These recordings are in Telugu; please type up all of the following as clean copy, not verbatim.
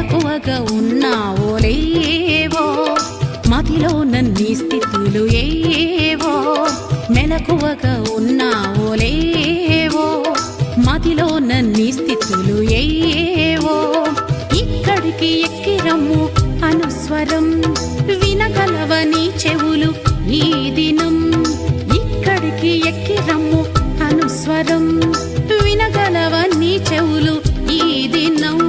మెలకువగా ఉన్నావో లేవో, మదిలో నన్ని స్థితులు ఏవో. మెలకువగా ఉన్నావో లేవో, మదిలో నన్ని స్థితులు ఏవో. ఇక్కడికి ఎక్కి రమ్ము అనుస్వరం, వినగలవని చెవులు ఈ దినం. ఇక్కడికి ఎక్కి రమ్ము అనుస్వరం, వినగలవని చెవులు ఈ దినం.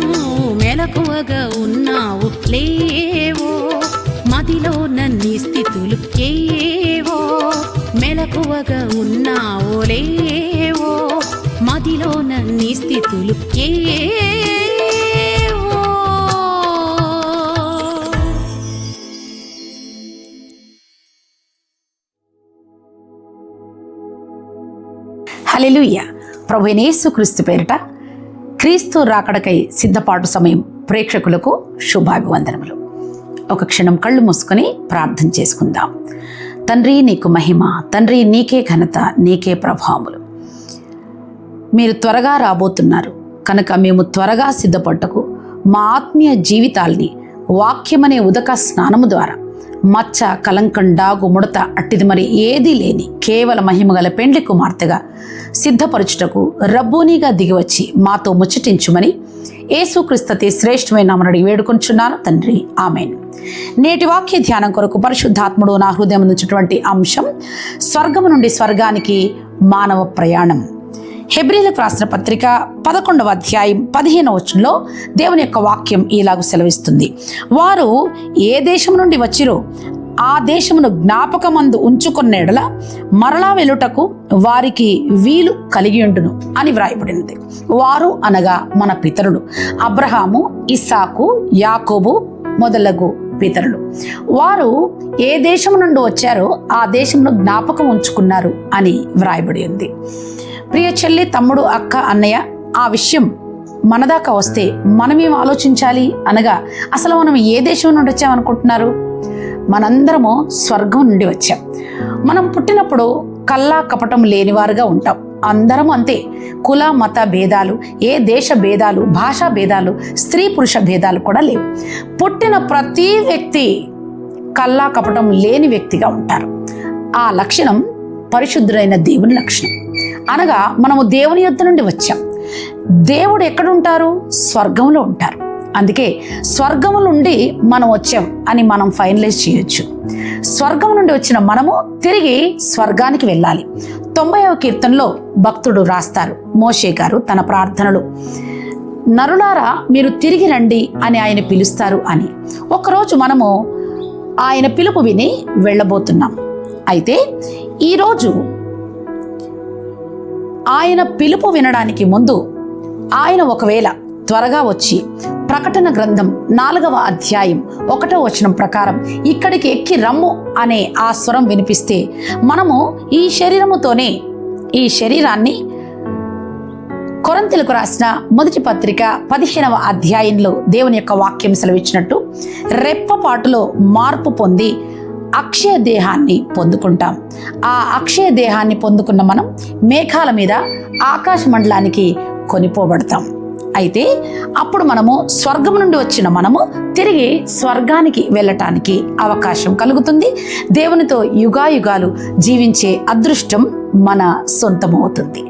మెలకువగా ఉన్నావు లేవో, మదిలో నన్ని స్థితులు ఏవో. మెలకువగా ఉన్నావో లేవో, మదిలో నన్ని స్థితులు ఏవో. హల్లెలూయా. ప్రభువైన యేసుక్రీస్తు పేరిట క్రీస్తు రాకడకై సిద్ధపాటు సమయం ప్రేక్షకులకు శుభాభివందనములు. ఒక క్షణం కళ్ళు మూసుకొని ప్రార్థన చేసుకుందాం. తండ్రి నీకు మహిమ, తండ్రి నీకే ఘనత, నీకే ప్రభావములు. మీరు త్వరగా రాబోతున్నారు కనుక మేము త్వరగా సిద్ధపడ్డకు మా ఆత్మీయ జీవితాల్ని వాక్యమనే ఉదక స్నానము ద్వారా మచ్చ, కలంకం, డాగు, ముడత అట్టిది మరి ఏదీ లేని కేవల మహిమగల పెండ్లి కుమార్తెగా సిద్ధపరచుటకు రబ్బూనీగా దిగివచ్చి మాతో ముచ్చటించుమని యేసుక్రీస్తు శ్రేష్టమైన నామమున వేడుకొంచున్నాను తండ్రి, ఆమేన్. నేటి వాక్య ధ్యానం కొరకు పరిశుద్ధాత్ముడు నా హృదయం నుంచినటువంటి అంశం స్వర్గము నుండి స్వర్గానికి మానవ ప్రయాణం. హెబ్రీలకు రాసిన పత్రిక 11వ అధ్యాయం 15వ వచనంలో దేవుని యొక్క వాక్యం ఇలాగ సెలవిస్తుంది. వారు ఏ దేశం నుండి వచ్చిరో ఆ దేశమును జ్ఞాపకమందు ఉంచుకున్న ఎడల మరలా వెలుటకు వారికి వీలు కలిగి ఉండును అని వ్రాయబడినది. వారు అనగా మన పితరులు అబ్రహాము, ఇస్సాకు, యాకోబు మొదలగు పితరులు. వారు ఏ దేశం నుండి వచ్చారో ఆ దేశమును జ్ఞాపకం ఉంచుకున్నారు అని వ్రాయబడి ఉంది. ప్రియ చెల్లి, తమ్ముడు, అక్క, అన్నయ్య, ఆ విషయం మనదాకా వస్తే మనమేం ఆలోచించాలి అనగా, అసలు మనం ఏ దేశం నుండి వచ్చామనుకుంటున్నారు? మనందరము స్వర్గం నుండి వచ్చాం. మనం పుట్టినప్పుడు కల్లా కపటం లేనివారుగా ఉంటాం. అందరం అంతే. కుల మత భేదాలు, ఏ దేశ భేదాలు, భాషా భేదాలు, స్త్రీ పురుష భేదాలు కూడా లేవు. పుట్టిన ప్రతి వ్యక్తి కల్లా కపటం లేని వ్యక్తిగా ఉంటారు. ఆ లక్షణం పరిశుద్ధుడైన దేవుని లక్షణం. అనగా మనము దేవుని యొద్ద నుండి వచ్చాం. దేవుడు ఎక్కడుంటారు? స్వర్గంలో ఉంటారు. అందుకే స్వర్గము నుండి మనం వచ్చాం అని మనం ఫైనలైజ్ చేయొచ్చు. స్వర్గం నుండి వచ్చిన మనము తిరిగి స్వర్గానికి వెళ్ళాలి. 90వ కీర్తనలో భక్తుడు రాస్తారు, మోషే గారు తన ప్రార్థనలు, నరులారా మీరు తిరిగి రండి అని ఆయన పిలుస్తారు అని. ఒకరోజు మనము ఆయన పిలుపు విని వెళ్ళబోతున్నాం. అయితే ఈరోజు ఆయన పిలుపు వినడానికి ముందు ఆయన ఒకవేళ త్వరగా వచ్చి ప్రకటన గ్రంథం 4వ అధ్యాయం 1వ వచనం ప్రకారం ఇక్కడికి ఎక్కి రమ్ము అనే ఆ స్వరం వినిపిస్తే మనము ఈ శరీరముతోనే ఈ శరీరాన్ని కొరింథీయులకు రాసిన మొదటి పత్రిక 15వ అధ్యాయంలో దేవుని యొక్క వాక్యం సెలవిచ్చినట్టు రెప్పపాటులో మార్పు పొంది అక్షయ దేహాన్ని పొందుకుంటాం. ఆ అక్షయ దేహాన్ని పొందుకున్న మనం మేఘాల మీద ఆకాశ మండలానికి కొనిపోబడతాం. అయితే అప్పుడు మనము స్వర్గం నుండి వచ్చిన మనము తిరిగి స్వర్గానికి వెళ్ళటానికి అవకాశం కలుగుతుంది. దేవునితో యుగాయుగాలు జీవించే అదృష్టం మన సొంతమవుతుంది.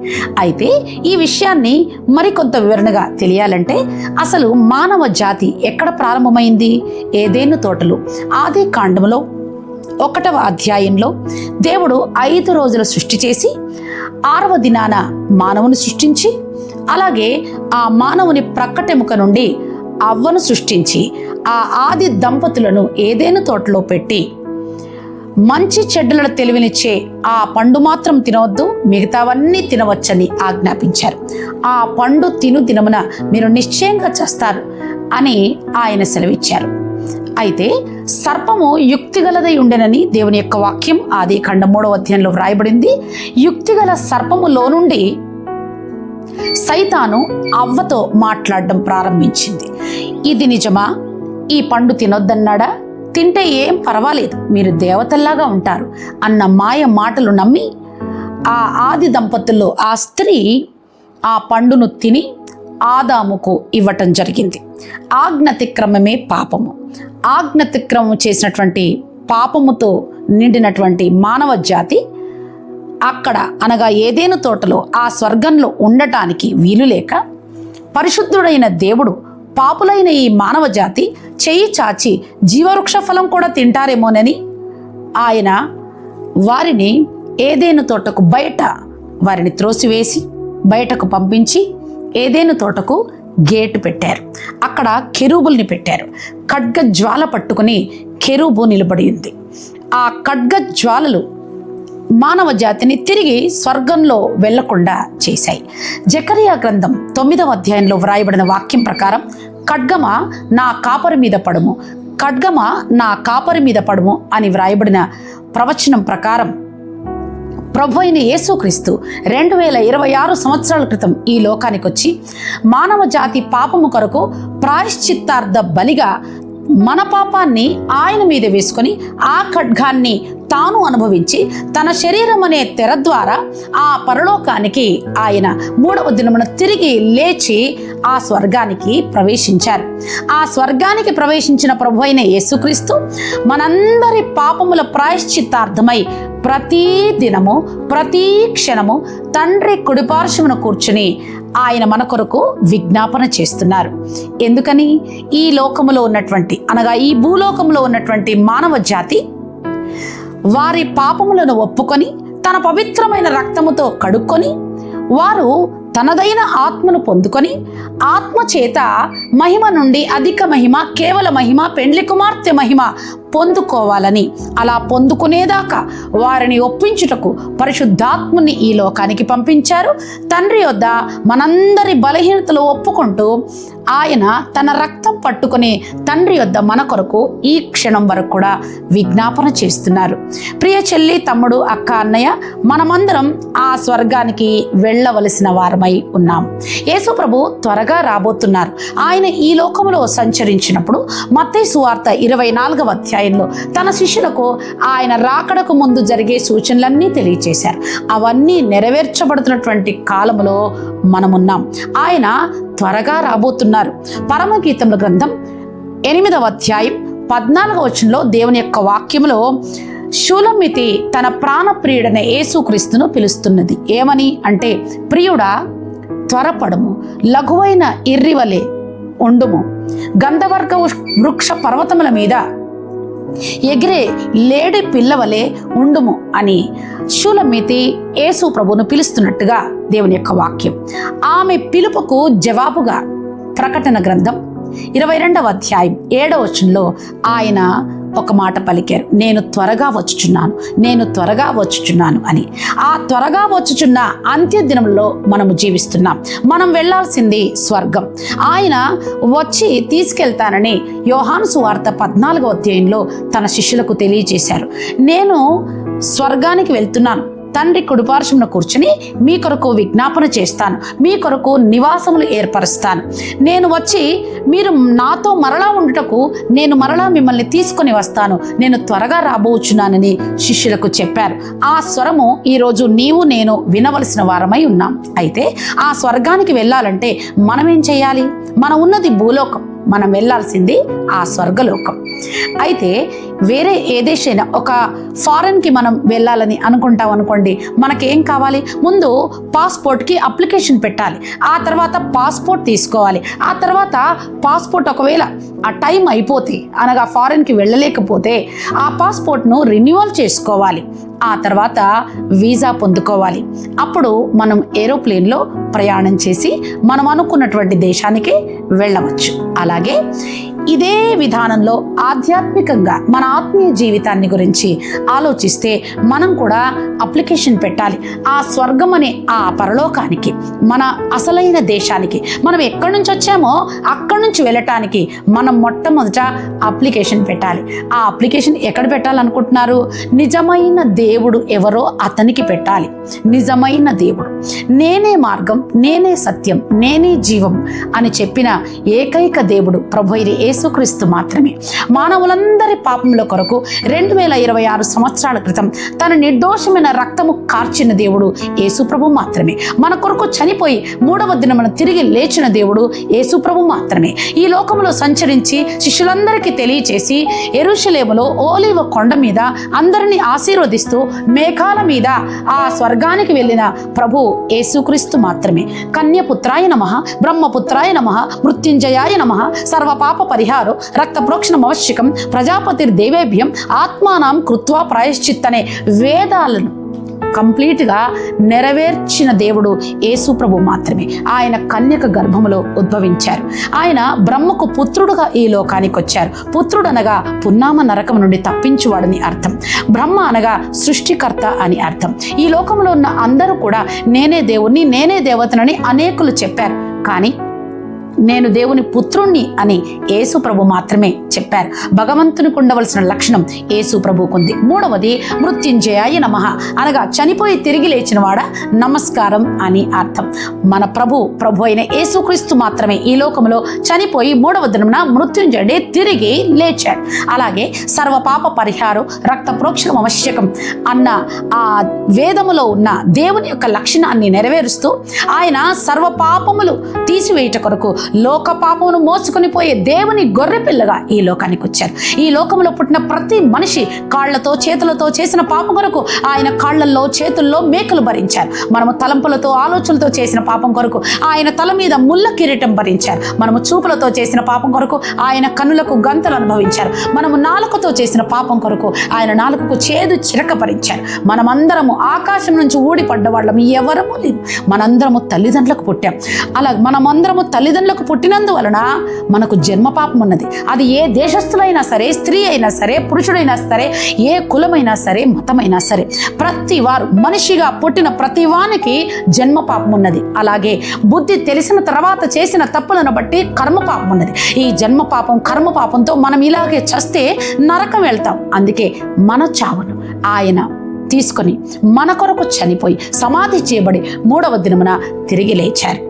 అయితే ఈ విషయాన్ని మరికొంత వివరణగా తెలియాలంటే అసలు మానవ జాతి ఎక్కడ ప్రారంభమైంది? ఏదేను తోటలు. ఆది కాండములో 1వ అధ్యాయంలో దేవుడు 5 రోజులు సృష్టి చేసి 6వ దినాన మానవుని సృష్టించి, అలాగే ఆ మానవుని ప్రక్కటెముక నుండి అవ్వను సృష్టించి ఆ ఆది దంపతులను ఏదేను తోటలో పెట్టి మంచి చెడ్డలను తెలివినిచ్చే ఆ పండు మాత్రం తినవద్దు, మిగతావన్నీ తినవచ్చని ఆజ్ఞాపించారు. ఆ పండు దినమున మీరు నిశ్చయంగా చేస్తారు అని ఆయన సెలవిచ్చారు. అయితే సర్పము యుక్తిగలదై ఉండెనని దేవుని యొక్క వాక్యం ఆది కాండం 3వ అధ్యాయంలో వ్రాయబడింది. యుక్తిగల సర్పములో నుండి సైతాను అవ్వతో మాట్లాడడం ప్రారంభించింది. ఇది నిజమా? ఈ పండు తినొద్దన్నాడా? తింటే ఏం పర్వాలేదు, మీరు దేవతల్లాగా ఉంటారు అన్న మాయ మాటలు నమ్మి ఆ ఆది దంపతుల్లో ఆ స్త్రీ ఆ పండును తిని ఆదాముకు ఇవ్వటం జరిగింది. ఆజ్ఞాతిక్రమమే పాపము. ఆజ్ఞాతిక్రమం చేసినటువంటి పాపముతో నిండినటువంటి మానవ జాతి అక్కడ అనగా ఏదెను తోటలో ఆ స్వర్గంలో ఉండటానికి వీలు లేక పరిశుద్ధుడైన దేవుడు పాపులైన ఈ మానవ జాతి చెయ్యి చాచి జీవవృక్ష ఫలం కూడా తింటారేమోనని ఆయన వారిని ఏదెను తోటకు బయట వారిని త్రోసివేసి బయటకు పంపించి ఏదెను తోటకు గేటు పెట్టారు. అక్కడ కెరూబుల్ని పెట్టారు. ఖడ్గ జ్వాల పట్టుకుని కెరూబు నిలబడి ఉంది. ఆ ఖడ్గ జ్వాలలు మానవ జాతిని తిరిగి స్వర్గంలో వెళ్లకుండా చేశాయి. జకరియా గ్రంథం 9వ అధ్యాయంలో వ్రాయబడిన వాక్యం ప్రకారం, ఖడ్గమా నా కాపరి మీద పడుము, ఖడ్గమా నా కాపరి మీద పడుము అని వ్రాయబడిన ప్రవచనం ప్రకారం ప్రభు అయిన యేసుక్రీస్తు 2026 సంవత్సరాల క్రితం ఈ లోకానికి వచ్చి మానవ జాతి పాపము కొరకు ప్రాయశ్చిత్తార్థ బలిగా మన పాపాన్ని ఆయన మీద వేసుకొని ఆ ఖడ్గాన్ని తాను అనుభవించి తన శరీరం అనే తెర ద్వారా ఆ పరలోకానికి ఆయన 3వ దినమున తిరిగి లేచి ఆ స్వర్గానికి ప్రవేశించారు. ఆ స్వర్గానికి ప్రవేశించిన ప్రభు అయిన యేసుక్రీస్తు మనందరి పాపముల ప్రాయశ్చిత్తార్థమై ప్రతి దినము ప్రతి క్షణము తండ్రి కుడిపార్శ్వమున కూర్చుని ఆయన మన కొరకు విజ్ఞాపన చేస్తున్నారు. ఎందుకని? ఈ లోకములో ఉన్నటువంటి అనగా ఈ భూలోకంలో ఉన్నటువంటి మానవ జాతి వారి పాపములను ఒప్పుకొని తన పవిత్రమైన రక్తముతో కడుక్కొని వారు తనదైన ఆత్మను పొందుకొని ఆత్మ చేత మహిమ నుండి అధిక మహిమ, కేవల మహిమ, పెండ్లి కుమార్తె మహిమ పొందుకోవాలని, అలా పొందుకునేదాకా వారిని ఒప్పించుటకు పరిశుద్ధాత్మని ఈ లోకానికి పంపించారు. తండ్రి యొద్ద మనందరి బలహీనతలు ఒప్పుకుంటూ ఆయన తన రక్తం పట్టుకుని తండ్రి యొద్ద మన కొరకు ఈ క్షణం వరకు కూడా విజ్ఞాపన చేస్తున్నారు. ప్రియ చెల్లి, తమ్ముడు, అక్క, అన్నయ్య, మనమందరం ఆ స్వర్గానికి వెళ్ళవలసిన వారమై ఉన్నాం. యేసు ప్రభు త్వరగా రాబోతున్నారు. ఆయన ఈ లోకంలో సంచరించినప్పుడు మత్తయి సువార్త 24వ అధ్యాయంలో తన శిష్యులకు ఆయన రాకడకు ముందు జరిగే సూచనలన్నీ తెలియచేశారు. అవన్నీ నెరవేర్చబడుతున్నటువంటి కాలంలో మనమున్నాం. ఆయన త్వరగా రాబోతున్నారు. పరమగీతముల గ్రంథం 8వ అధ్యాయం 14వ వచనంలో దేవుని యొక్క వాక్యములో షూలమ్మితి తన ప్రాణప్రియుడైన యేసుక్రీస్తును పిలుస్తున్నది. ఏమని అంటే, ప్రియుడా త్వరపడము, లఘువైన ఇర్రివలే ఉండుము, గంధవర్గ వృక్ష పర్వతముల మీద ఎగిరే లేడి పిల్లవలే ఉండుము అని షూలమ్మితి యేసు ప్రభువును పిలుస్తున్నట్టుగా దేవుని యొక్క వాక్యం. ఆమె పిలుపుకు జవాబుగా ప్రకటన గ్రంథం 22వ అధ్యాయం 7వ వచనంలో ఆయన ఒక మాట పలికారు, నేను త్వరగా వచ్చుచున్నాను, నేను త్వరగా వచ్చుచున్నాను అని. ఆ త్వరగా వచ్చుచున్న అంత్య దినంలో మనము జీవిస్తున్నాం. మనం వెళ్ళాల్సింది స్వర్గం. ఆయన వచ్చి తీసుకెళ్తానని యోహాను సువార్త 14వ అధ్యాయంలో తన శిష్యులకు తెలియజేశారు. నేను స్వర్గానికి వెళ్తున్నాను, తండ్రి కుడిపార్శ్వమున కూర్చుని మీ కొరకు విజ్ఞాపన చేస్తాను, మీ కొరకు నివాసములు ఏర్పరుస్తాను. నేను వచ్చి మీరు నాతో మరలా ఉండుటకు నేను మరలా మిమ్మల్ని తీసుకొని వస్తాను, నేను త్వరగా రాబోచున్నానని శిష్యులకు చెప్పారు. ఆ స్వరము ఈరోజు నీవు నేను వినవలసిన వారమై ఉన్నాం. అయితే ఆ స్వర్గానికి వెళ్ళాలంటే మనం ఏం చేయాలి? మనం ఉన్నది భూలోకం, మనం వెళ్ళాల్సింది ఆ స్వర్గలోకం. అయితే వేరే ఏ దేశైనా ఒక ఫారెన్కి మనం వెళ్ళాలని అనుకుంటాం అనుకోండి, మనకేం కావాలి? ముందు పాస్పోర్ట్కి అప్లికేషన్ పెట్టాలి, ఆ తర్వాత పాస్పోర్ట్ తీసుకోవాలి, ఆ తర్వాత పాస్పోర్ట్ ఒకవేళ ఆ టైం అయిపోతే అనగా ఫారెన్కి వెళ్ళలేకపోతే ఆ పాస్పోర్ట్ను రెన్యువల్ చేసుకోవాలి, ఆ తర్వాత వీసా పొందుకోవాలి. అప్పుడు మనం ఏరోప్లేన్లో ప్రయాణం చేసి మనం అనుకున్నటువంటి దేశానికి వెళ్ళవచ్చు. అలాగే ఇదే విధానంలో ఆధ్యాత్మికంగా మన ఆత్మీయ జీవితాన్ని గురించి ఆలోచిస్తే మనం కూడా అప్లికేషన్ పెట్టాలి. ఆ స్వర్గం అనే ఆ పరలోకానికి, మన అసలైన దేశానికి, మనం ఎక్కడి నుంచి వచ్చామో అక్కడి నుంచి వెళ్ళటానికి మనం మొట్టమొదట అప్లికేషన్ పెట్టాలి. ఆ అప్లికేషన్ ఎక్కడ పెట్టాలనుకుంటున్నారు? నిజమైన దేవుడు ఎవరో అతనికి పెట్టాలి. నిజమైన దేవుడు, నేనే మార్గం, నేనే సత్యం, నేనే జీవం అని చెప్పిన ఏకైక దేవుడు ప్రభు అయిన యేసుక్రీస్తు మాత్రమే. మానవులందరి పాపముల కొరకు 2026 సంవత్సరాల క్రితం తన నిర్దోషమైన రక్తము కార్చిన దేవుడు యేసుప్రభు మాత్రమే. మన కొరకు చనిపోయి 3వ దినమున తిరిగి లేచిన దేవుడు యేసుప్రభు మాత్రమే. ఈ లోకములో సంచరించి శిష్యులందరికీ తెలియచేసి యెరూషలేములో ఓలీవ కొండ మీద అందరినీ ఆశీర్వదిస్తూ మేఘాల మీద ఆ స్వర్గానికి వెళ్ళిన ప్రభు యేసుక్రీస్తు మాత్రమే. కన్యపుత్రాయ నమః, బ్రహ్మపుత్రాయ నమః, మృత్యుంజయాయ నమః, సర్వపాప పరిహారో రక్త ప్రోక్షణం అవశ్యకం, ప్రజాపతిర్దేవేభ్యం ఆత్మానం కృత్వా ప్రాయశ్చిత్ అనే వేదాలను కంప్లీట్గా నెరవేర్చిన దేవుడు యేసుప్రభు మాత్రమే. ఆయన కన్యక గర్భములో ఉద్భవించారు. ఆయన బ్రహ్మకు పుత్రుడుగా ఈ లోకానికి వచ్చారు. పుత్రుడు అనగా పున్నామ నరకం నుండి తప్పించువాడని అర్థం. బ్రహ్మ అనగా సృష్టికర్త అని అర్థం. ఈ లోకంలో ఉన్న అందరూ కూడా నేనే దేవుణ్ణి, నేనే దేవతనని అనేకులు చెప్పారు. కానీ నేను దేవుని పుత్రుణ్ణి అని యేసు ప్రభు మాత్రమే చెప్పారు. భగవంతునికి ఉండవలసిన లక్షణం యేసు ప్రభుకుంది. 3వది మృత్యుంజయాయ నమః అనగా చనిపోయి తిరిగి లేచిన వాడ నమస్కారం అని అర్థం. మన ప్రభు అయిన యేసుక్రీస్తు మాత్రమే ఈ లోకంలో చనిపోయి 3వ దినమున మృత్యుంజయుడే తిరిగి లేచాడు. అలాగే సర్వపాప పరిహారం రక్త ప్రోక్షణం అవశ్యకం అన్న ఆ వేదములో ఉన్న దేవుని యొక్క లక్షణాన్ని నెరవేరుస్తూ ఆయన సర్వపాపములు తీసివేయుట కొరకు లోక పాపమును మోసుకొని పోయే దేవుని గొర్రె పిల్లగా ఈ లోకానికి వచ్చారు. ఈ లోకంలో పుట్టిన ప్రతి మనిషి కాళ్లతో చేతులతో చేసిన పాపం కొరకు ఆయన కాళ్లల్లో చేతుల్లో మేకలు భరించారు. మనము తలంపులతో ఆలోచనలతో చేసిన పాపం కొరకు ఆయన తల మీద ముళ్ళ కిరీటం భరించారు. మనము చూపులతో చేసిన పాపం కొరకు ఆయన కన్నులకు గంతలు అనుభవించారు. మనము నాలుకతో చేసిన పాపం కొరకు ఆయన నాలుకకు చేదు చిరక భరించారు. మనమందరము ఆకాశం నుంచి ఊడిపడ్డ వాళ్ళం ఎవరము లేదు. మనందరము తల్లిదండ్రులకు పుట్టాం. అలా మనమందరము తల్లిదండ్రులకు పుట్టినందువలన మనకు జన్మ పాపం ఉన్నది. అది ఏ దేశస్థులైనా సరే, స్త్రీ అయినా సరే, పురుషుడైనా సరే, ఏ కులమైనా సరే, మతమైనా సరే, ప్రతి వారు మనిషిగా పుట్టిన ప్రతి వానికి జన్మ పాపం ఉన్నది. అలాగే బుద్ధి తెలిసిన తర్వాత చేసిన తప్పులను బట్టి కర్మ పాపం ఉన్నది. ఈ జన్మ పాపం కర్మ పాపంతో మనం ఇలాగే చస్తే నరకం వెళ్తాం. అందుకే మన చావును ఆయన తీసుకొని మన కొరకు చనిపోయి సమాధి చేయబడి 3వ దినమున తిరిగి లేచారు.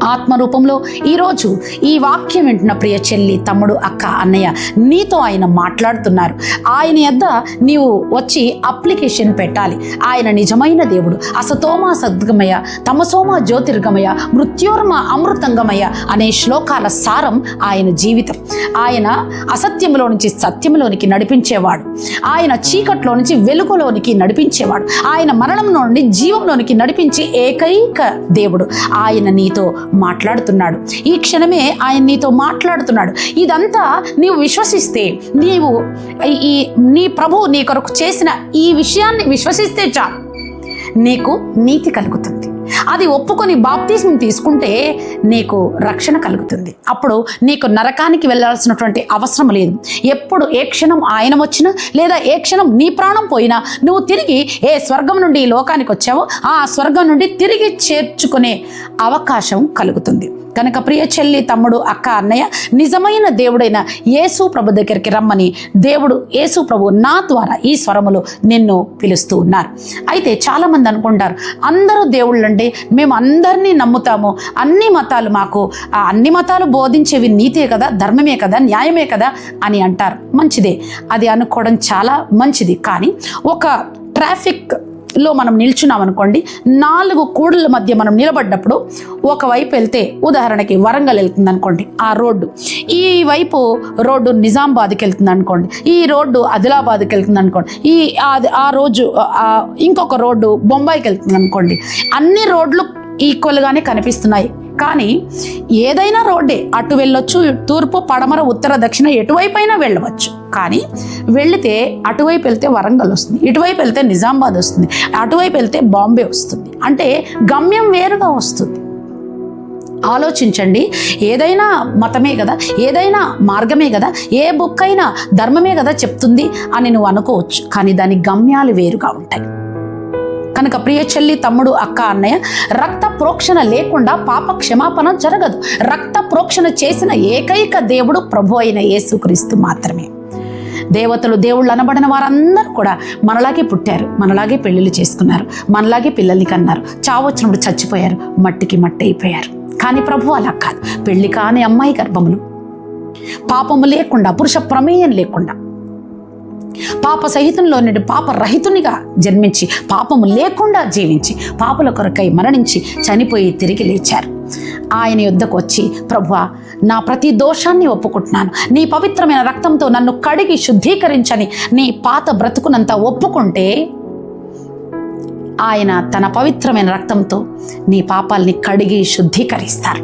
ఆత్మరూపంలో ఈరోజు ఈ వాక్యం వింటున్న ప్రియ చెల్లి, తమ్ముడు, అక్క, అన్నయ్య, నీతో ఆయన మాట్లాడుతున్నారు. ఆయన యొద్ద నీవు వచ్చి అప్లికేషన్ పెట్టాలి. ఆయన నిజమైన దేవుడు. అసతోమ సద్గమయ, తమసోమ జ్యోతిర్గమయ, మృత్యోర్మ అమృతంగమయ అనే శ్లోకాల సారం ఆయన జీవితం. ఆయన అసత్యంలో నుంచి సత్యంలోనికి నడిపించేవాడు. ఆయన చీకట్లో నుంచి వెలుగులోనికి నడిపించేవాడు. ఆయన మరణంలో నుండి జీవంలోనికి నడిపించే ఏకైక దేవుడు. ఆయన నీతో మాట్లాడుతున్నాడు. ఈ క్షణమే ఆయన నీతో మాట్లాడుతున్నాడు. ఇదంతా నీవు విశ్వసిస్తే, నీ ప్రభు నీ కొరకు చేసిన ఈ విషయాన్ని విశ్వసిస్తే చాలు, నీకు నీతి కలుగుతుంది. అది ఒప్పుకొని బాప్తిస్మం తీసుకుంటే నీకు రక్షణ కలుగుతుంది. అప్పుడు నీకు నరకానికి వెళ్ళాల్సినటువంటి అవసరం లేదు. ఎప్పుడు ఏ క్షణం ఆయన వచ్చినా లేదా ఏ క్షణం నీ ప్రాణం పోయినా నువ్వు తిరిగి ఏ స్వర్గం నుండి ఈ లోకానికి వచ్చావో ఆ స్వర్గం నుండి తిరిగి చేర్చుకునే అవకాశం కలుగుతుంది. కనుక ప్రియ చెల్లి, తమ్ముడు, అక్క, అన్నయ్య, నిజమైన దేవుడైన యేసు ప్రభు దగ్గరికి రమ్మని దేవుడు యేసు ప్రభు నా ద్వారా ఈ స్వరములు నిన్ను పిలుస్తూ ఉన్నారు. అయితే చాలామంది అనుకుంటారు, అందరూ దేవుళ్ళండి, మేము అందరినీ నమ్ముతాము, అన్ని మతాలు బోధించేవి నీతే కదా, ధర్మమే కదా, న్యాయమే కదా అని అంటారు. మంచిదే, అది అనుకోవడం చాలా మంచిది. కానీ ఒక ట్రాఫిక్ లో మనం నిల్చున్నాం అనుకోండి, 4 కూడల మధ్య మనం నిలబడ్డప్పుడు ఒకవైపు వెళ్తే, ఉదాహరణకి వరంగల్ వెళ్తుంది అనుకోండి, ఆ రోడ్డు, ఈ వైపు రోడ్డు నిజామాబాద్కి వెళ్తుంది అనుకోండి, ఈ రోడ్డు ఆదిలాబాద్కి వెళ్తుంది అనుకోండి, ఆ రోజు ఇంకొక రోడ్డు బొంబాయికి వెళ్తుంది అనుకోండి. అన్ని రోడ్లు ఈక్వల్గానే కనిపిస్తున్నాయి. కానీ ఏదైనా రోడ్డే, అటు వెళ్ళొచ్చు, తూర్పు, పడమర, ఉత్తర, దక్షిణ ఎటువైపు అయినా వెళ్ళవచ్చు. కానీ వెళితే అటువైపు వెళ్తే వరంగల్ వస్తుంది, ఇటువైపు వెళ్తే నిజామాబాద్ వస్తుంది, అటువైపు వెళ్తే బాంబే వస్తుంది. అంటే గమ్యం వేరుగా వస్తుంది. ఆలోచించండి. ఏదైనా మతమే కదా, ఏదైనా మార్గమే కదా, ఏ బుక్ అయినా ధర్మమే కదా చెప్తుంది అని నువ్వు అనుకోవచ్చు. కానీ దాని గమ్యాలు వేరుగా ఉంటాయి. కనుక ప్రియ చెల్లి, తమ్ముడు, అక్క, అన్నయ్య, రక్త ప్రోక్షణ లేకుండా పాప క్షమాపణ జరగదు. రక్త ప్రోక్షణ చేసిన ఏకైక దేవుడు ప్రభు అయిన యేసుక్రీస్తు మాత్రమే. దేవుళ్ళు అనబడిన వారందరూ కూడా మనలాగే పుట్టారు, మనలాగే పెళ్ళిళ్ళు చేసుకున్నారు, మనలాగే పిల్లల్ని కన్నారు, చావు వచ్చినప్పుడు చచ్చిపోయారు, మట్టికి మట్టి అయిపోయారు. కానీ ప్రభు అలా కాదు. పెళ్లి కాని అమ్మాయి గర్భములు పాపము లేకుండా, పురుష ప్రమేయం లేకుండా, పాప సహితంలో నుండి పాప రహితునిగా జన్మించి పాపము లేకుండా జీవించి పాపుల కొరకై మరణించి చనిపోయి తిరిగి లేచారు. ఆయన యుద్ధకు వచ్చి, ప్రభువా, నా ప్రతి దోషాన్ని ఒప్పుకుంటున్నాను, నీ పవిత్రమైన రక్తంతో నన్ను కడిగి శుద్ధీకరించని నీ పాత బ్రతుకునంతా ఒప్పుకుంటే ఆయన తన పవిత్రమైన రక్తంతో నీ పాపాలని కడిగి శుద్ధీకరిస్తారు.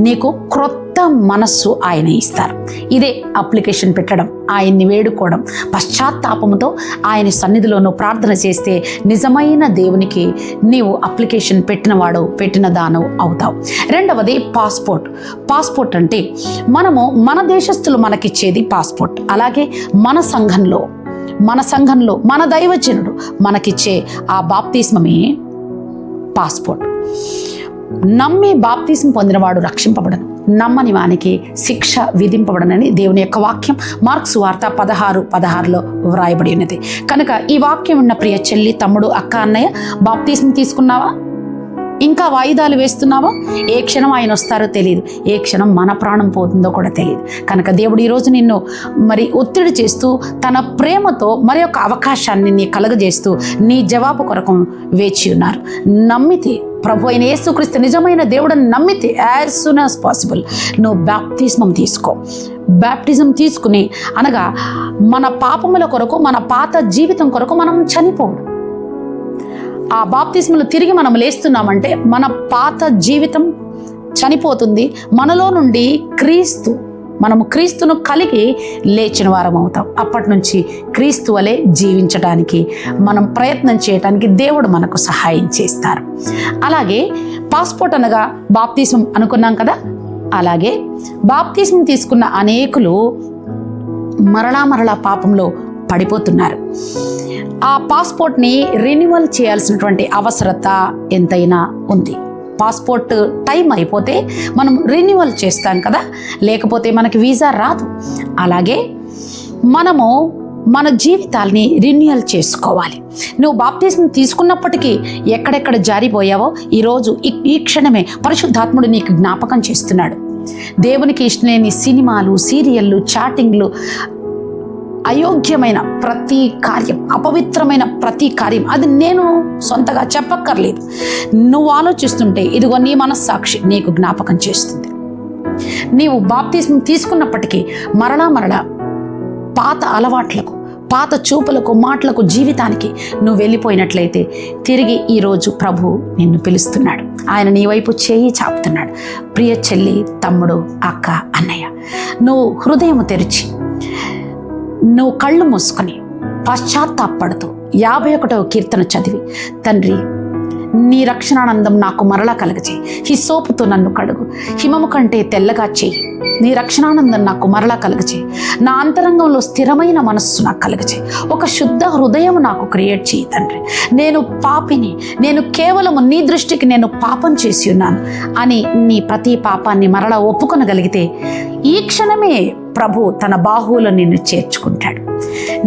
నీకు క్రొత్త మనస్సు ఆయన ఇస్తారు. ఇదే అప్లికేషన్ పెట్టడం, ఆయన్ని వేడుకోవడం, పశ్చాత్తాపముతో ఆయన సన్నిధిలోనూ ప్రార్థన చేస్తే నిజమైన దేవునికి నీవు అప్లికేషన్ పెట్టినవాడు, పెట్టిన దానవు అవుతావు. రెండవది పాస్పోర్ట్ అంటే మన దేశస్థులు మనకిచ్చేది పాస్పోర్ట్. అలాగే మన సంఘంలో మన దైవజనుడు మనకిచ్చే ఆ బాప్తిస్మమే పాస్పోర్ట్. నమ్మి బాప్తిస్మం పొందినవాడు రక్షింపబడను, నమ్మని వానికి శిక్ష విధింపబడనని దేవుని యొక్క వాక్యం మార్కు సువార్త 16:16 వ్రాయబడి ఉన్నది. కనుక ఈ వాక్యం ఉన్న ప్రియ చెల్లి, తమ్ముడు, అక్క, అన్నయ్య, బాప్తిస్మం తీసుకున్నావా? ఇంకా వాయిదాలు వేస్తున్నావా? ఏ క్షణం ఆయన వస్తారో తెలియదు, ఏ క్షణం మన ప్రాణం పోతుందో కూడా తెలియదు. కనుక దేవుడు ఈరోజు నిన్ను ఒత్తిడి చేస్తూ తన ప్రేమతో మరి ఒక అవకాశాన్ని నీ కలగజేస్తూ నీ జవాబు కొరకు వేచి ఉన్నారు. నమ్మితే, ప్రభు అయిన యేసుక్రీస్తు నిజమైన దేవుడని నమ్మితే యాజ్ సూన్ యాజ్ పాసిబుల్ నువ్వు బాప్తిస్మం తీసుకో. బాప్టిజం తీసుకుని, అనగా మన పాపముల కొరకు, మన పాత జీవితం కొరకు మనం చనిపోవడం. ఆ బాప్తిస్మలో తిరిగి మనం లేస్తున్నామంటే మన పాత జీవితం చనిపోతుంది. మనలో నుండి మనము క్రీస్తును కలిగి లేచిన వారం అవుతాం. అప్పటి నుంచి క్రీస్తు వలె జీవించడానికి మనం ప్రయత్నం చేయడానికి దేవుడు మనకు సహాయం చేస్తారు. అలాగే పాస్పోర్ట్ అనగా బాప్తిస్మం అనుకున్నాం కదా. అలాగే బాప్తిస్మం తీసుకున్న అనేకులు మరలా పాపంలో పడిపోతున్నారు. ఆ పాస్పోర్ట్ని రెన్యువల్ చేయాల్సినటువంటి అవసరత ఎంతైనా ఉంది. పాస్పోర్ట్ టైం అయిపోతే మనం రెన్యువల్ చేస్తాం కదా, లేకపోతే మనకి వీసా రాదు. అలాగే మనము మన జీవితాల్ని రెన్యువల్ చేసుకోవాలి. నువ్వు బాప్తిస్మం తీసుకున్నప్పటికీ ఎక్కడెక్కడ జారిపోయావో ఈరోజు ఈ క్షణమే పరిశుద్ధాత్ముడు నీకు జ్ఞాపకం చేస్తున్నాడు. దేవునికి ఇష్టలేని సినిమాలు, సీరియళ్ళు, చాటింగ్లు, అయోగ్యమైన ప్రతి కార్యం, అపవిత్రమైన ప్రతి కార్యం, అది నేను సొంతగా చెప్పక్కర్లేదు. నువ్వు ఆలోచిస్తుంటే ఇదిగో నీ మనస్సాక్షి నీకు జ్ఞాపకం చేస్తుంది. నీవు బాప్తిస్మం తీసుకున్నప్పటికీ మరలా పాత అలవాట్లకు, పాత చూపులకు, మాటలకు, జీవితానికి నువ్వు వెళ్ళిపోయినట్లయితే తిరిగి ఈరోజు ప్రభు నిన్ను పిలుస్తున్నాడు. ఆయన నీ వైపు చేయి చాపుతున్నాడు. ప్రియ చెల్లి, తమ్ముడు, అక్క, అన్నయ్య, నువ్వు హృదయం తెరిచి, నువ్వు కళ్ళు మూసుకొని పశ్చాత్తాపడుతూ 51వ కీర్తన చదివి, తండ్రి, నీ రక్షణానందం నాకు మరలా కలగచేయి, హిస్సోపుతో నన్ను కడుగు, హిమము కంటే తెల్లగా చేయి, నీ రక్షణానందం నాకు మరలా కలగచేయి, నా అంతరంగంలో స్థిరమైన మనస్సు నాకు కలగచేయి, ఒక శుద్ధ హృదయం నాకు క్రియేట్ చేయి తండ్రి. నేను పాపిని, నేను కేవలము నీ దృష్టికి నేను పాపం చేసి ఉన్నాను అని నీ ప్రతి పాపాన్ని మరలా ఒప్పుకొనగలిగితే ఈ క్షణమే ప్రభు తన బాహువులో నిన్ను చేర్చుకుంటాడు.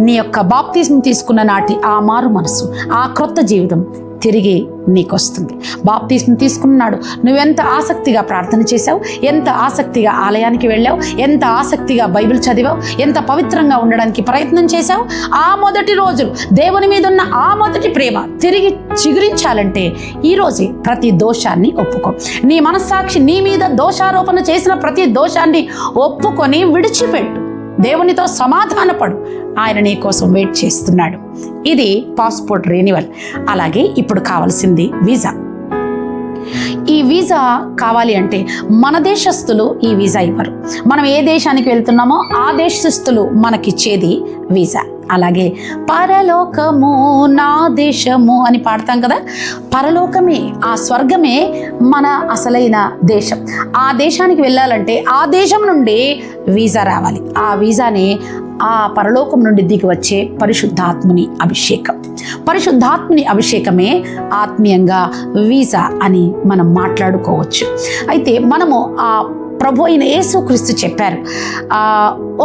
నీ యొక్క బాప్తిస్మం తీసుకున్న నాటి ఆ మారు మనసు, ఆ క్రొత్త జీవితం తిరిగి నీకు వస్తుంది. బాప్తిస్మం తీసుకున్నాడు, నువ్వెంత ఆసక్తిగా ప్రార్థన చేశావు, ఎంత ఆసక్తిగా ఆలయానికి వెళ్ళావు, ఎంత ఆసక్తిగా బైబిల్ చదివావు, ఎంత పవిత్రంగా ఉండడానికి ప్రయత్నం చేశావు. ఆ మొదటి రోజులు దేవుని మీద ఉన్న ఆ మొదటి ప్రేమ తిరిగి చిగురించాలంటే ఈరోజే ప్రతి దోషాన్ని ఒప్పుకో. నీ మనస్సాక్షి నీ మీద దోషారోపణ చేసిన ప్రతి దోషాన్ని ఒప్పుకొని విడిచిపెట్టు. దేవునితో సమాధానపడు. ఆయన నీ కోసం వెయిట్ చేస్తున్నాడు. ఇది పాస్పోర్ట్ రెన్యువల్. అలాగే ఇప్పుడు కావాల్సింది వీసా. ఈ వీసా కావాలి అంటే మన దేశస్తులు ఈ వీసా ఇవ్వరు. మనం ఏ దేశానికి వెళ్తున్నామో ఆ దేశస్తులు మనకిచ్చేది వీసా. అలాగే పరలోకము నా దేశము అని పాడతాం కదా. పరలోకమే, ఆ స్వర్గమే మన అసలైన దేశం. ఆ దేశానికి వెళ్ళాలంటే ఆ దేశం నుండి వీసా రావాలి. ఆ వీసానే ఆ పరలోకం నుండి దిగి వచ్చే పరిశుద్ధాత్ముని అభిషేకం. పరిశుద్ధాత్ముని అభిషేకమే ఆత్మీయంగా వీసా అని మనం మాట్లాడుకోవచ్చు. అయితే మనము ఆ ప్రభు అయిన యేసుక్రీస్తు చెప్పారు,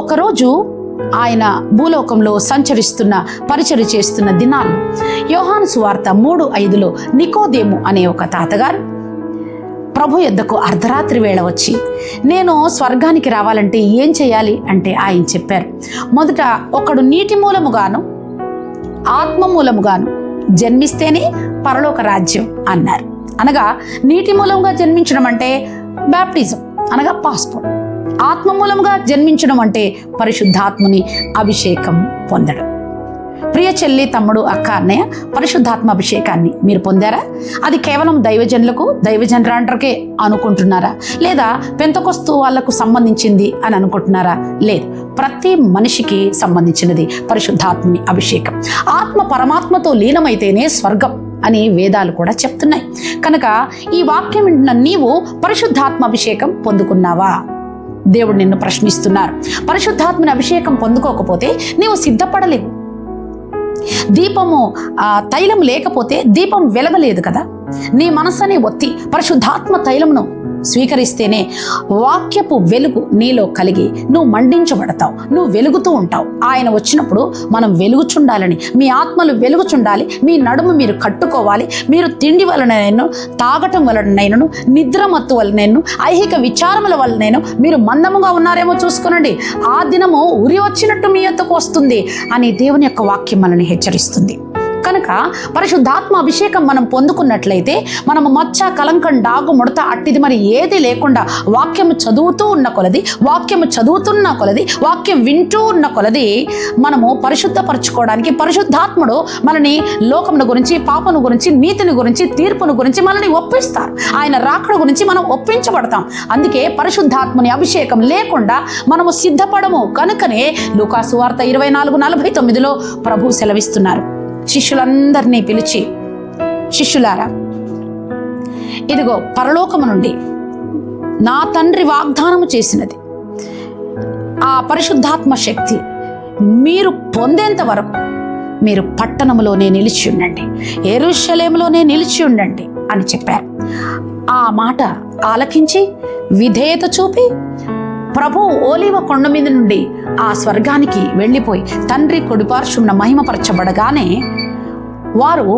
ఒకరోజు ఆయన భూలోకంలో సంచరిస్తున్న, పరిచర్య చేస్తున్న దినాల్లో యోహాను సువార్త 3:5 నికోదేము అనే ఒక తాతగారు ప్రభు యొద్దకు అర్ధరాత్రి వేళ వచ్చి నేను స్వర్గానికి రావాలంటే ఏం చేయాలి అంటే ఆయన చెప్పారు, మొదట ఒకడు నీటి మూలముగాను ఆత్మ మూలముగాను జన్మిస్తేనే పరలోక రాజ్యం అన్నారు. అనగా నీటి మూలంగా జన్మించడం అంటే బ్యాప్టిజం అనగా పాస్పోర్ట్, ఆత్మ మూలంగా జన్మించడం అంటే పరిశుద్ధాత్మని అభిషేకం పొందడం. ప్రియ చెల్లి, తమ్ముడు, అక్క, అన్నయ్య, పరిశుద్ధాత్మ అభిషేకాన్ని మీరు పొందారా? అది కేవలం దైవజనులకు, దైవజనరాండ్రకే అనుకుంటున్నారా? లేదా పెంతెకొస్తు వాళ్లకు సంబంధించింది అని అనుకుంటున్నారా? లేదు, ప్రతి మనిషికి సంబంధించినది పరిశుద్ధాత్మని అభిషేకం. ఆత్మ పరమాత్మతో లీనమైతేనే స్వర్గం అని వేదాలు కూడా చెప్తున్నాయి. కనుక ఈ వాక్యం వింటున్న నీవు పరిశుద్ధాత్మ అభిషేకం పొందుకున్నావా? దేవుడు నిన్ను ప్రశ్నిస్తున్నారు. పరిశుద్ధాత్మని అభిషేకం పొందుకోకపోతే నీవు సిద్ధపడలేవు. దీపము తైలం లేకపోతే దీపం వెలగలేదు కదా. నీ మనసుని ఒత్తి పరిశుద్ధాత్మ తైలమును స్వీకరిస్తేనే వాక్యపు వెలుగు నీలో కలిగి నువ్వు మండించబడతావు, నువ్వు వెలుగుతూ ఉంటావు. ఆయన వచ్చినప్పుడు మనం వెలుగుచుండాలని, మీ ఆత్మలు వెలుగుచుండాలి, మీ నడుము మీరు కట్టుకోవాలి. మీరు తిండి వలనైనా, తాగటం వలనైనా, నిద్రమత్తు వలనైనా, ఐహిక విచారముల వలనైనా మీరు మందముగా ఉన్నారేమో చూసుకునండి, ఆ దినము ఉరి వచ్చినట్టు మీ యొద్దకు వస్తుంది అని దేవుని యొక్క వాక్యం మనల్ని హెచ్చరిస్తుంది. కనుక పరిశుద్ధాత్మ అభిషేకం మనం పొందుకున్నట్లయితే మనము మచ్చ, కలంకం, డాగు, ముడత అట్టిది మరి ఏది లేకుండా వాక్యము చదువుతూ ఉన్న కొలది, వాక్యము చదువుతున్న కొలది, వాక్యం వింటూ ఉన్న కొలది మనము పరిశుద్ధపరచుకోవడానికి పరిశుద్ధాత్ముడు మనని లోకమును గురించి, పాపను గురించి, నీతిని గురించి, తీర్పును గురించి మనల్ని ఒప్పిస్తారు. ఆయన రాకడ గురించి మనం ఒప్పించబడతాం. అందుకే పరిశుద్ధాత్మని అభిషేకం లేకుండా మనము సిద్ధపడము. కనుకనే లూకాసు వార్త 24:49 ప్రభు సెలవిస్తున్నారు, శిష్యులందరినీ పిలిచి, శిష్యులారా, ఇదిగో పరలోకము నుండి నా తండ్రి వాగ్దానము చేసినది ఆ పరిశుద్ధాత్మ శక్తి మీరు పొందేంత వరకు మీరు పట్టణములోనే నిలిచి ఉండండి, యెరూషలేములోనే నిలిచి ఉండండి అని చెప్పారు. ఆ మాట ఆలకించి విధేయత చూపి ప్రభు ఓలివ కొండ మీద నుండి ఆ స్వర్గానికి వెళ్ళిపోయి తండ్రి కుడిపార్శ్వమున మహిమపరచబడగానే వారు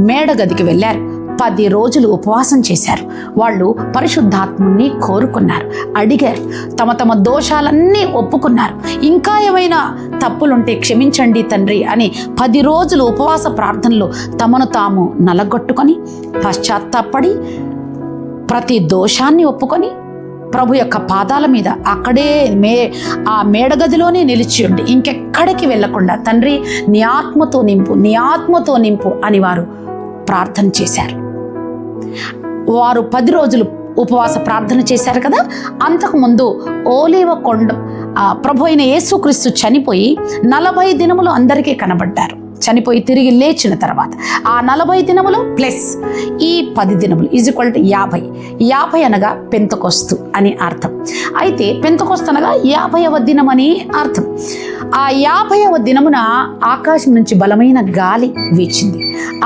మేడగదికి వెళ్ళారు. 10 రోజులు ఉపవాసం చేశారు. వాళ్ళు పరిశుద్ధాత్ముని కోరుకున్నారు, అడిగారు, తమ తమ దోషాలన్నీ ఒప్పుకున్నారు. ఇంకా ఏమైనా తప్పులుంటే క్షమించండి తండ్రి అని 10 రోజులు ఉపవాస ప్రార్థనలో తమను తాము నలగొట్టుకొని పశ్చాత్తాపడి ప్రతి దోషాన్ని ఒప్పుకొని ప్రభు యొక్క పాదాల మీద అక్కడే ఆ మేడగదిలోనే నిలిచి ఉండి ఇంకెక్కడికి వెళ్లకుండా తండ్రి నీ ఆత్మతో నింపు, నీ ఆత్మతో నింపు అని వారు ప్రార్థన చేశారు. వారు 10 రోజులు ఉపవాస ప్రార్థన చేశారు కదా. అంతకుముందు ఓలీవ కొండ ప్రభు అయిన యేసుక్రీస్తు చనిపోయి 40 దినములు అందరికీ కనబడ్డారు. చనిపోయి తిరిగి లేచిన తర్వాత ఆ 40 దినములు ప్లస్ ఈ 10 దినములు = 50 అనగా పెంతెకొస్తు అని అర్థం. అయితే పెంతెకొస్తు అనగా 50వ దినం అని అర్థం. ఆ 50వ దినమున ఆకాశం నుంచి బలమైన గాలి వీచింది.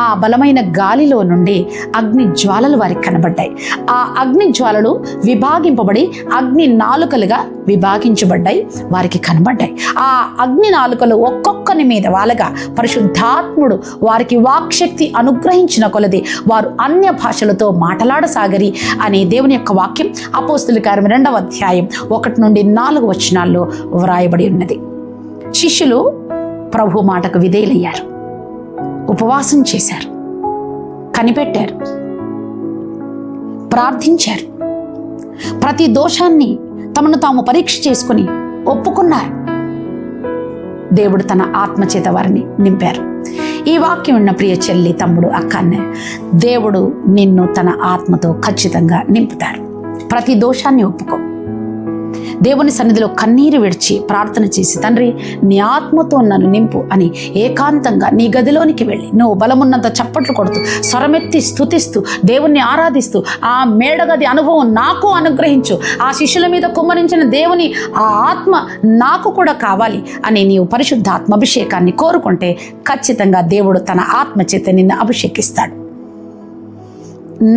ఆ బలమైన గాలిలో నుండి అగ్ని జ్వాలలు వారికి కనబడ్డాయి. ఆ అగ్ని జ్వాలలు విభాగింపబడి అగ్ని నాలుకలుగా విభాగించబడ్డాయి, వారికి కనబడ్డాయి. ఆ అగ్ని నాలుకలు ఒక్కొక్కని మీద వాలగా పరిశుద్ధాత్ముడు వారికి వాక్శక్తి అనుగ్రహించిన కొలది వారు అన్య భాషలతో మాట్లాడసాగరి అనే దేవుని యొక్క వాక్యం అపోస్తలుల కార్యం 2వ అధ్యాయం 1 నుండి 4 వచనాల్లో వ్రాయబడి ఉన్నది. శిష్యులు ప్రభు మాటకు విధేయులయ్యారు, ఉపవాసం చేశారు, కనిపెట్టారు, ప్రార్థించారు, ప్రతి దోషాన్ని తమను తాము పరీక్ష చేసుకుని ఒప్పుకున్నారు. దేవుడు తన ఆత్మచేత వారిని నింపారు. ఈ వాక్యం ఉన్న ప్రియ చెల్లి, తమ్ముడు, అక్క, అన్నయ్య, దేవుడు నిన్ను తన ఆత్మతో ఖచ్చితంగా నింపుతాడు. ప్రతి దోషాన్ని ఒప్పుకో. దేవుని సన్నిధిలో కన్నీరు విడిచి ప్రార్థన చేసి తండ్రి నీ ఆత్మతో నన్ను నింపు అని ఏకాంతంగా నీ గదిలోనికి వెళ్ళి నువ్వు బలమున్నంత చప్పట్లు కొడుతూ స్వరమెత్తి స్తుతిస్తూ దేవుణ్ణి ఆరాధిస్తూ ఆ మేడగది అనుభవం నాకు అనుగ్రహించు, ఆ శిష్యుల మీద కుమ్మరించిన దేవుని ఆ ఆత్మ నాకు కూడా కావాలి అని నీవు పరిశుద్ధాత్మ అభిషేకాన్ని కోరుకుంటే ఖచ్చితంగా దేవుడు తన ఆత్మ చేత నిన్ను అభిషేకిస్తాడు.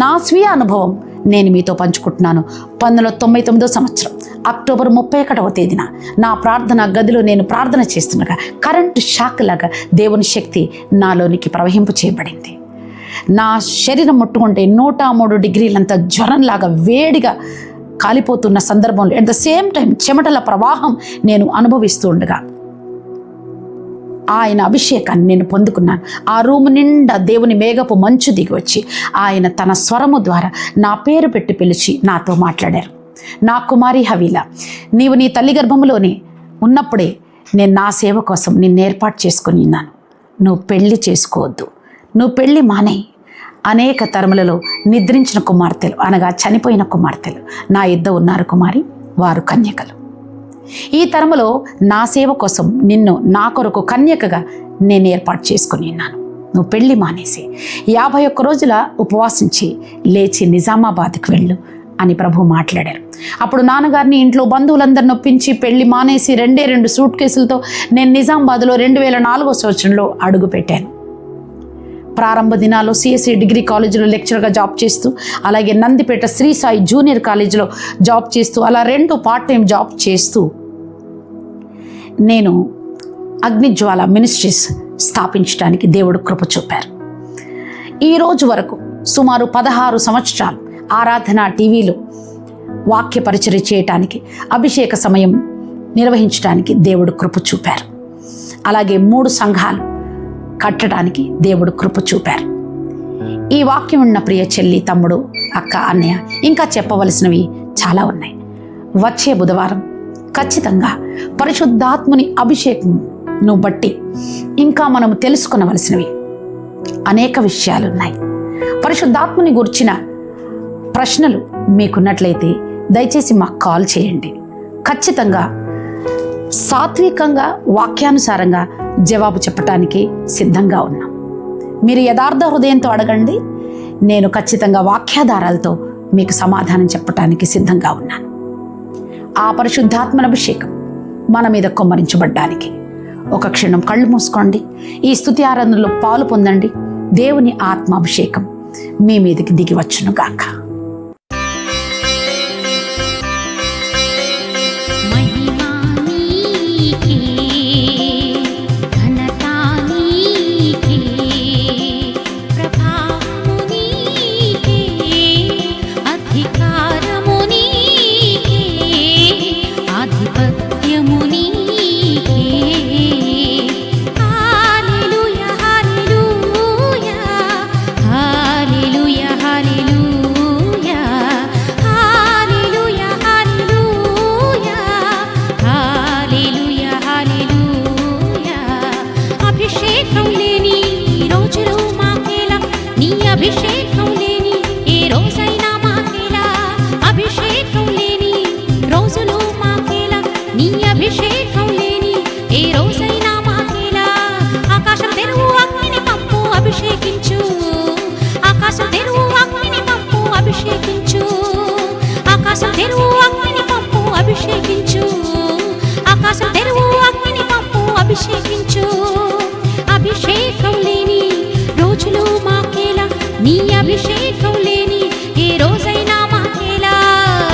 నా స్వీయ అనుభవం నేను మీతో పంచుకుంటున్నాను. 1999వ సంవత్సరం అక్టోబర్ 31వ తేదీన నా ప్రార్థన గదిలో నేను ప్రార్థన చేస్తుండగా కరెంటు షాక్ లాగా దేవుని శక్తి నాలోనికి ప్రవహింపు చేయబడింది. నా శరీరం ముట్టుకుంటే 103 డిగ్రీలంత జ్వరంలాగా వేడిగా కాలిపోతున్న సందర్భంలో అట్ ద సేమ్ టైం చెమటల ప్రవాహం నేను అనుభవిస్తూ ఉండగా ఆయన అభిషేకాన్ని నేను పొందుకున్నాను. ఆ రూము నిండా దేవుని మేఘపు మంచు దిగి వచ్చి ఆయన తన స్వరము ద్వారా నా పేరు పెట్టి పిలిచి నాతో మాట్లాడారు. నా కుమారి హవీలా, నీవు నీ తల్లి గర్భంలోనే ఉన్నప్పుడే నేను నా సేవ కోసం నిన్ను ఏర్పాటు చేసుకుని ఉన్నాను. నువ్వు పెళ్లి చేసుకోవద్దు, నువ్వు పెళ్లి మానేయి. అనేక తరములలో నిద్రించిన కుమార్తెలు అనగా చనిపోయిన కుమార్తెలు నా యుద్ధ ఉన్నారు కుమారి, వారు కన్యకలు. ఈ తరములో నా సేవ కోసం నిన్ను నా కొరకు కన్యకగా నేను ఏర్పాటు చేసుకుని ఉన్నాను. నువ్వు పెళ్లి మానేసి 51 రోజుల ఉపవాసించి లేచి నిజామాబాద్కి వెళ్ళు అని ప్రభు మాట్లాడారు. అప్పుడు నాన్నగారిని ఇంట్లో బంధువులందరిని నొప్పించి పెళ్లి మానేసి 2 సూట్ కేసులతో నేను నిజామాబాద్లో 2004 సంవత్సరంలో అడుగు పెట్టాను. ప్రారంభ దినాల్లో సిఎస్సి డిగ్రీ కాలేజీలో లెక్చరర్గా జాబ్ చేస్తూ, అలాగే నందిపేట శ్రీ సాయి జూనియర్ కాలేజీలో జాబ్ చేస్తూ, అలా 2 పార్ట్ టైం జాబ్ చేస్తూ నేను అగ్నిజ్వాల మినిస్ట్రీస్ స్థాపించడానికి దేవుడు కృప చూపారు. ఈ రోజు వరకు సుమారు 16 సంవత్సరాలు ఆరాధన టీవీలో వాక్య పరిచర్య చేయటానికి, అభిషేక సమయం నిర్వహించడానికి దేవుడు కృప చూపారు. అలాగే 3 సంఘాలు కట్టడానికి దేవుడు కృప చూపారు. ఈ వాక్యం ఉన్న ప్రియ చెల్లి, తమ్ముడు, అక్క, అన్నయ్య, ఇంకా చెప్పవలసినవి చాలా ఉన్నాయి. వచ్చే బుధవారం ఖచ్చితంగా పరిశుద్ధాత్ముని అభిషేకంను బట్టి ఇంకా మనము తెలుసుకునవలసినవి అనేక విషయాలున్నాయి. పరిశుద్ధాత్ముని గురించిన ప్రశ్నలు మీకున్నట్లయితే దయచేసి మాకు కాల్ చేయండి. ఖచ్చితంగా సాత్వికంగా వాక్యానుసారంగా జవాబు చెప్పటానికి సిద్ధంగా ఉన్నాం. మీరు యథార్థ హృదయంతో అడగండి, నేను ఖచ్చితంగా వాక్యాధారాలతో మీకు సమాధానం చెప్పటానికి సిద్ధంగా ఉన్నాను. ఆ పరిశుద్ధాత్మన అభిషేకం మన మీద కొమ్మరించబడ్డానికి ఒక క్షణం కళ్ళు మూసుకోండి. ఈ స్తుతి ఆరాధనలో పాలు పొందండి. దేవుని ఆత్మాభిషేకం మీ మీదకి దిగి వచ్చును గాక. అభిషేకం లేని ఏ రోజైనా మాకేలా, అభిషేకం లేని రోజులు మాకేలా, నీ అభిషేకం లేని ఏ రోజైనా మాకేలా. ఆకాశం తెరువు, అగ్నిని పంపు, అభిషేకించు. ఆకాశం తెరువు, అగ్నిని పంపు, అభిషేకించు. ఆకాశం తెరువు, అగ్నిని పంపు, అభిషేకించు. ఆకాశం తెరువు, అగ్నిని పంపు, అభిషేకించు. అభిషేకం లేని రోజులు మాకేలా, నీ అభిషేకం లేని ఏ రోజైనా మాకేలా.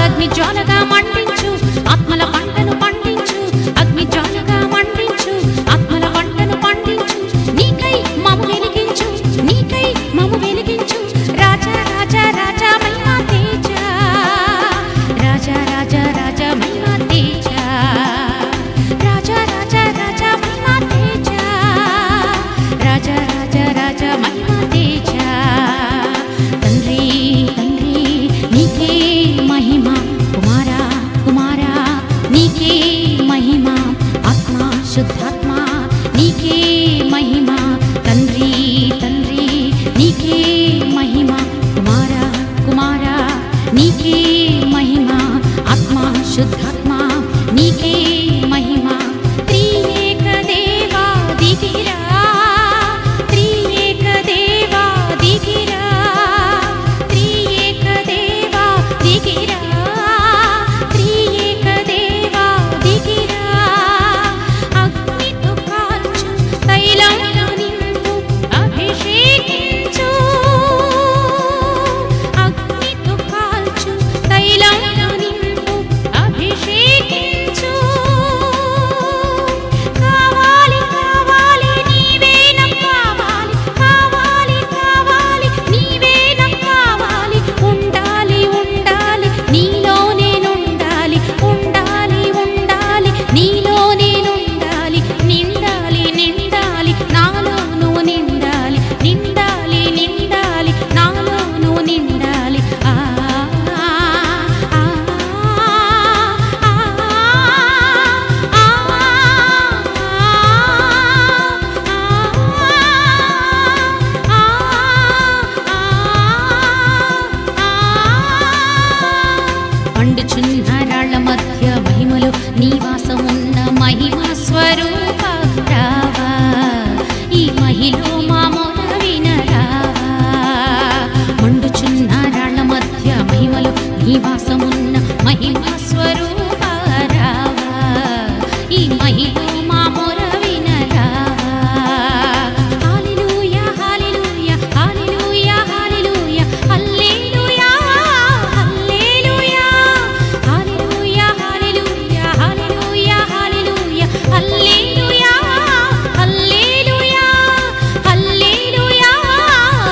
అగ్ని జ్వాలగా మండించు, ఆత్మల పంటను పండించు. అగ్ని జ్వాలగా మండించు, ఆత్మల పంటను పండించు. నీకై మము వెలిగించు, నీకై మము వెలిగించు. రాజా రాజా రాజా మహిమా తేజ, రాజా రాజా రాజా మహిమా తేజ, రాజా రాజా రాజా మహిమా తేజ, రాజా రాజా రాజా మహిమా తేజ. తండ్రి తండ్రి నీకే మహిమ, కుమారా కుమారా నీకే మహిమ, ఆత్మ శుద్ధాత్మ నీకే మహిమ. తండ్రి తండ్రి నీకే మహిమ, కుమారా కుమారా నీకే మహిమ, ఆత్మ శుద్ధాత్మ నీకే మహిమ. త్రియేక దేవా దిగిరా, త్రియేక దేవా దిగిరా, త్రియేక దేవా దిగిరా, త్రియేక దేవా దిగిరా. అగ్నితో కాల్చు, తైలంతో నింపు, అభిషేకించు. అగ్నితో కాల్చు, తైలంతో నింపు, అభిషేకించు. మండుచున్న రాళ్ల మధ్య మహిమలో నివాసమున్న మహిమా స్వరూప రావా, ఈ మహిలో మా మొర వినరావా. మండుచున్న రాళ్ల మధ్య మహిమలో నివాసమున్న మహిమా స్వరూప రావా, ఈ మహిలో మా మొర వినరావా. హల్లెలూయా హల్లెలూయా హల్లెలూయా హల్లెలూయా హల్లెలూయా హల్లెలూయా హల్లెలూయా హల్లెలూయా హల్లెలూయా హల్లెలూయా హల్లెలూయా హల్లెలూయా హల్లెలూయా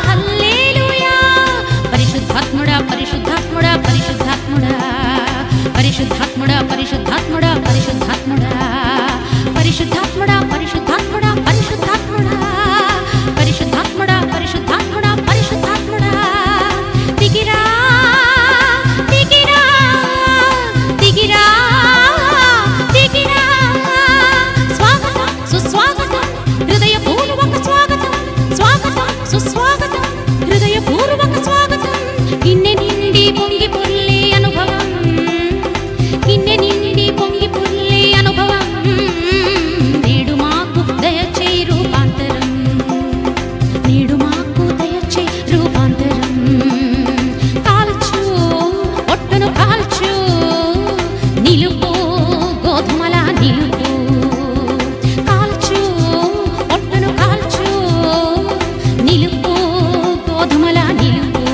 హల్లెలూయా. పరిశుద్ధాత్ముడా పరిశుద్ధాత్ముడా పరిశుద్ధాత్ముడా పరిశుద్ధాత్ముడా పరిశుద్ధాత్ముడా పరిశుద్ధాత్ముడా పరిశుద్ధాత్ముడా పరిశుద్ధాత్ముడా పరిశుద్ధాత్ముడా పరిశుద్ధాత్ముడా పరిశుద్ధాత్ముడా పరిశుద్ధాత్ముడా. దిగిరా దిగిరా దిగిరా దిగిరా. స్వాగతం సుస్వాగతం హృదయపూర్వక స్వాగతం, స్వాగతం సుస్వాగతం హృదయపూర్వక స్వాగతం. గిన్నె నిండి పొంగి పొర్లే అనుభవం, గిన్నె నిండి పొంగి పొర్లే అనుభవం. నేడు మాకు దయచేయి రూపాంతరం, నేడు మాకు దయచేయి రూపాంతరం. కాల్చు ఒట్టును కాల్చు, నిలుపు గోధుమలా నిలుపు. కాల్చు ఒట్టును కాల్చు, నిలుపు గోధుమలా నిలుపు.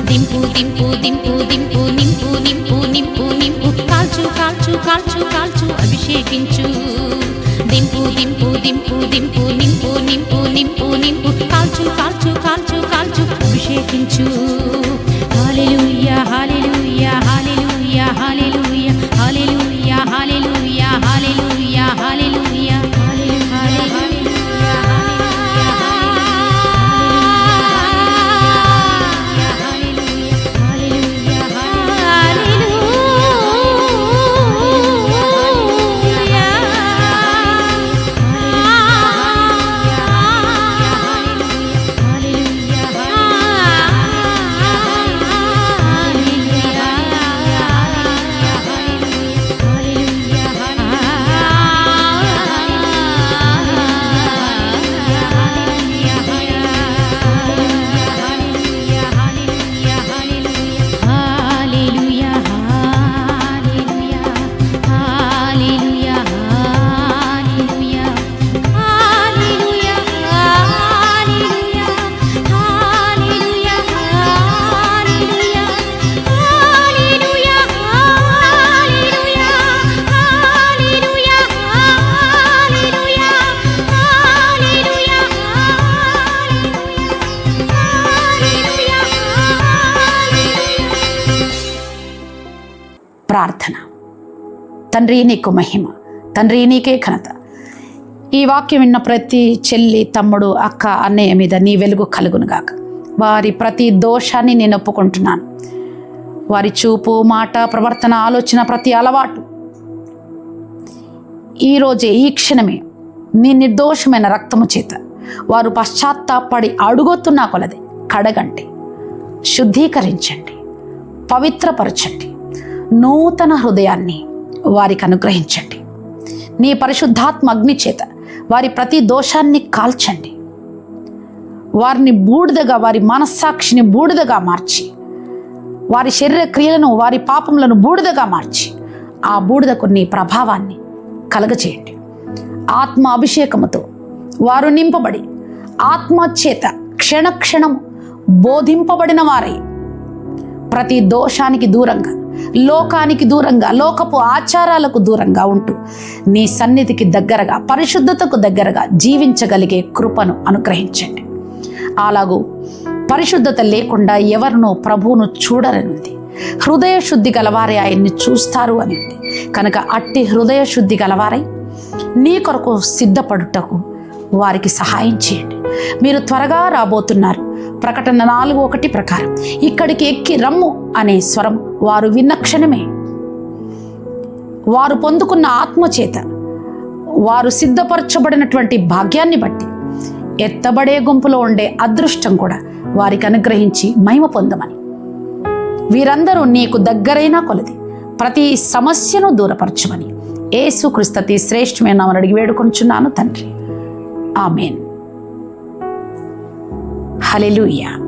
దింపు దింపు దింపు దింపు నింపు నింపు నింపు నింపు. కాల్చు కాల్చు కాల్చు కాల్చు అభిషేకించు. దింపు దింపు దింపు దింపు నింపు నింపు నింపు నింపు. కాల్చు కాల్చు కాల్చు కాల్చు అభిషేకించు. హల్లెలూయా హల్లెలూయా హల్లెలూయా హల్లెలూయా హల్లెలూయా హల్లెలూయా హల్లెలూయా హల్లెలూయా ప్రార్థన. తండ్రి నీకు మహిమ, తండ్రి నీకే ఘనత. ఈ వాక్యం విన్న ప్రతి చెల్లి, తమ్ముడు, అక్క, అన్నయ్య మీద నీ వెలుగు కలుగునుగాక. వారి ప్రతి దోషాన్ని నేను ఒప్పుకుంటున్నాను. వారి చూపు, మాట, ప్రవర్తన, ఆలోచన, ప్రతి అలవాటు ఈరోజే ఈ క్షణమే నీ నిర్దోషమైన రక్తము చేత వారు పశ్చాత్తాపడి అడుగుతున్నా కొలది కడగండి, శుద్ధీకరించండి, పవిత్రపరచండి. నూతన హృదయాన్ని వారికి అనుగ్రహించండి. నీ పరిశుద్ధాత్మ అగ్ని చేత వారి ప్రతి దోషాన్ని కాల్చండి. వారిని బూడిదగా, వారి మనస్సాక్షిని బూడిదగా మార్చి, వారి శరీర క్రియలను, వారి పాపములను బూడిదగా మార్చి, ఆ బూడిదకు నీ ప్రభావాన్ని కలగచేయండి. ఆత్మ అభిషేకముతో వారు నింపబడి ఆత్మచేత క్షణక్షణం బోధింపబడిన వారై ప్రతి దోషానికి దూరంగా, లోకానికి దూరంగా, లోకపు ఆచారాలకు దూరంగా ఉంటూ నీ సన్నిధికి దగ్గరగా, పరిశుద్ధతకు దగ్గరగా జీవించగలిగే కృపను అనుగ్రహించండి. అలాగూ పరిశుద్ధత లేకుండా ఎవరినో ప్రభువును చూడరనుంది. హృదయ శుద్ధి గలవారే ఆయన్ని చూస్తారు అని ఉంది. కనుక అట్టి హృదయ శుద్ధి గలవారై నీ కొరకు సిద్ధపడుటకు వారికి సహాయం చేయండి. మీరు త్వరగా రాబోతున్నారు. ప్రకటన 4:1 ప్రకారం ఇక్కడికి ఎక్కి రమ్ము అనే స్వరం వారు విన్న క్షణమే వారు పొందుకున్న ఆత్మచేత వారు సిద్ధపరచబడినటువంటి భాగ్యాన్ని బట్టి ఎత్తబడే గుంపులో ఉండే అదృష్టం కూడా వారికి అనుగ్రహించి మహిమ పొందమని వీరందరూ నీకు దగ్గరైన కొలది ప్రతి సమస్యను దూరపరచమని యేసుక్రీస్తు అతి శ్రేష్టమైన నామమున అడిగి వేడుకొనుచున్నాను తండ్రి. ఆమేన్. హల్లెలూయా.